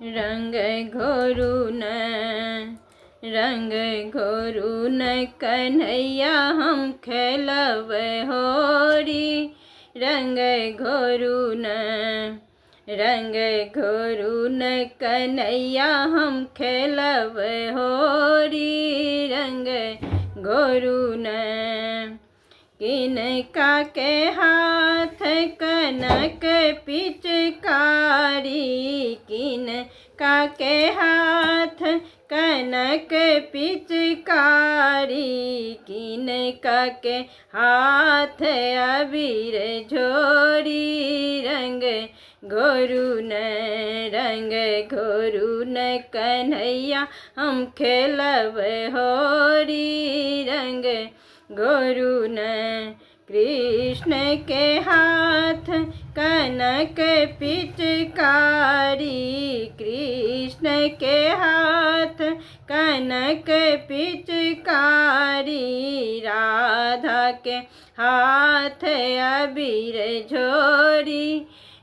रंग घोरू न कन्हैया हम खेलब होरी। रंग घोरू न कन्हैया हम खेलब होरी। रंग घोरू न किनका के हाथ कनक पिचकारी। किनका के हाथ कनक पिचकारी। किनका के हाथ अबीर झोरी। रंग घोरू न कन्हैया हम खेलब होरी। रंग घोरू न कृष्ण के हाथ कनक पिचकारी। कृष्ण के हाथ कनक पिचकारी। राधा के हाथ अबीर झोरी।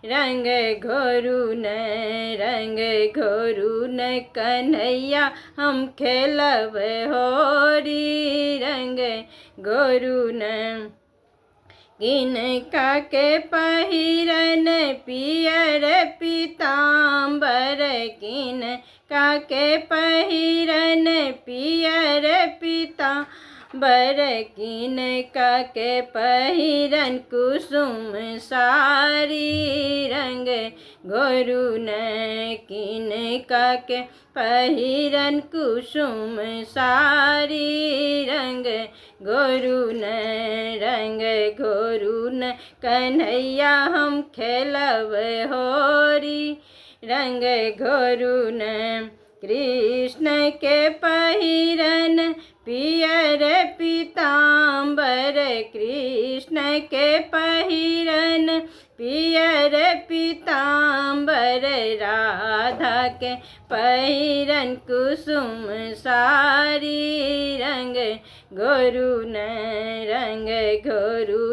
रंग घोरू न कन्हैया हम खेलब होरी। रंग घोरू न किनका के पहिरन पियर पीताम्बर। किनका के पहिरन पियर पीताम्बर। किनका के पहिरन कुसुम सारी। रंग घोरू न किनका के पहिरन कुसुम सारी। रंग घोरू न कन्हैया हम खेलब होरी। रंग घोरू न कृष्ण के पहिरन पियर पीताम्बर। कृष्ण के पहिरन पियर पीताम्बर। राधा के पहिरन कुसुम सारी। रंग घोरू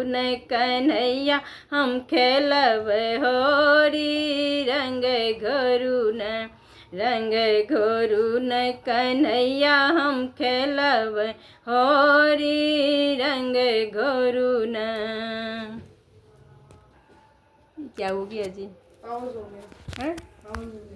न कन्हैया हम खेलब होरी। रंग घोरू न कन्हैया हम खेलब होरी। रंग घोरू न। क्या हो गया जी? पाउज हो गया। हैं? पाउज हो गया।